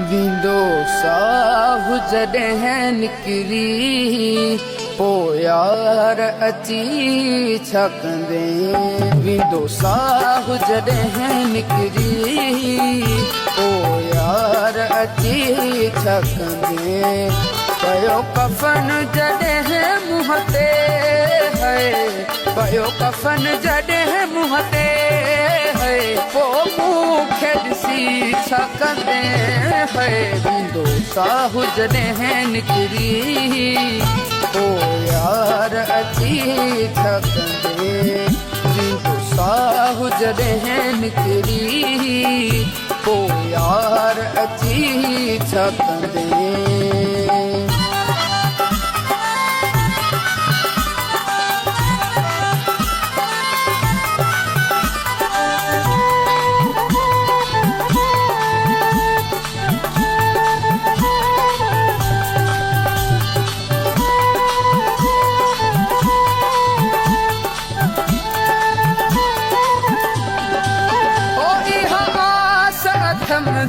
विंदो साहु जॾहिं निकिरी पोइ यार अची छा कंदे। विंदो साहु जॾहिं निकिरी पोइ यार अची छा कंदे। पयो कफन जॾहिं मुंहं ते है, पयो कफन जॾहिं मुंहं ते है, पोइ मूंखे ॾिसी छा कंदे है। विंदो साहु जॾहिं निकिरी पोइ यार अची छा कंदे। विंदो साहु जॾहिं निकिरी पोइ यार अची छा कंदे।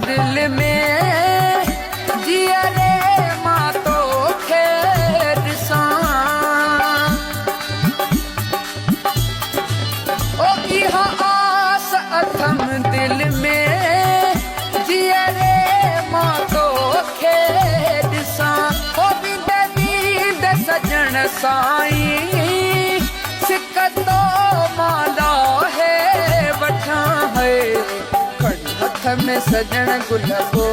दिल में जिया रे मां तोखे ॾिसां, ओ इहा आस अथम दिल में जिया रे मां तोखे ॾिसां। ओ वींदे वींदे सजण साईं सिक तो मां लाहे वठां है। हथ में सजण गुल को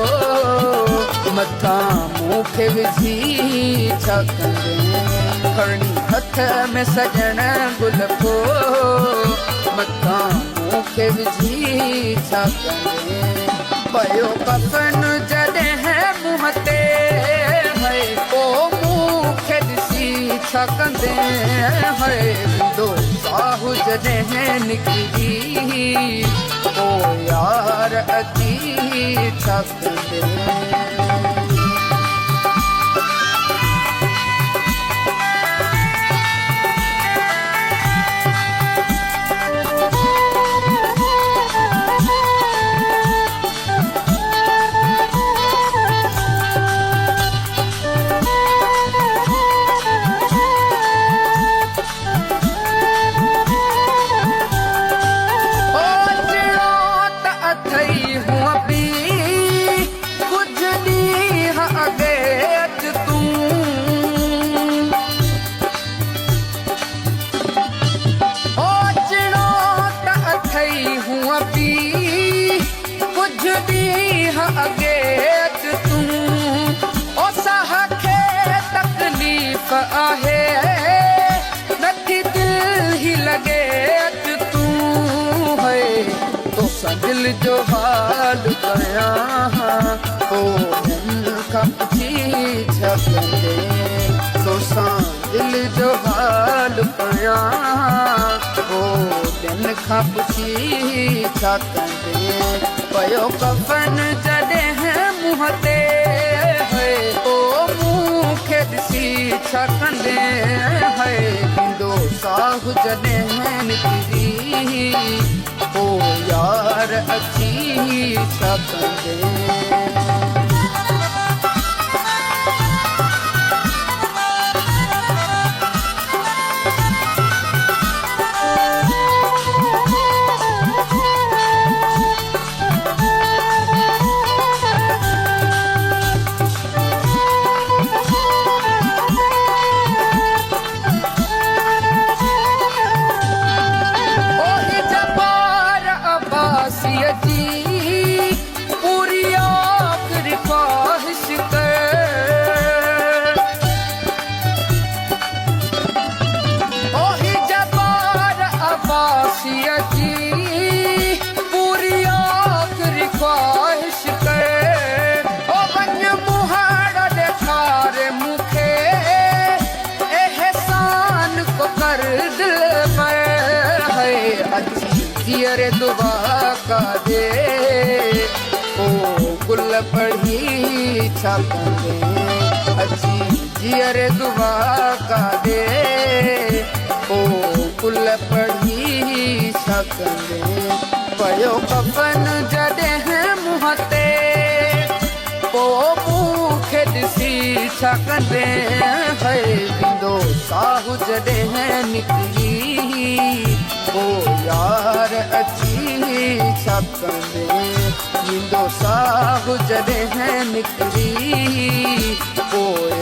मथा मूंखे विझी छा कंदे। खणी हथ में सजण गुल को मथा मूंखे विझी छा कंदे। पयो कफन जॾहिं मुंहं ते है, पोइ मूंखे ॾिसी छा कंदे है। विंदो साहु जॾहिं निकिरी पोइ यार अची छा कंदे। आहे नथी दिल ही लगे तू है। तोसां दिल जो हाल कयां पोइ खां पुछी छा कंदे। तोसां दिल जो हाल कयां पोइ खां पुछी छा कंदे। पयो कफन जॾहिं मुंहं ते है, पोइ मूंखे ॾिसी छा कंदे है। विंदो साहु जॾहिं निकिरी पोइ यार अची छा कंदे। जियरे दुआ का दे ओ गुल पढ़ी छा कंदे। अच्छी जियरे दुआ का दे ओ गुल पढ़ी छा कंदे। पयो कफन जॾहिं मुंहं ते पो मूंखे ॾिसी छा कंदे है वींदो साहु जॾहिं निकिरी ओ यार अची छा कंदे वींदो साहु जॾहिं निकिरी ओ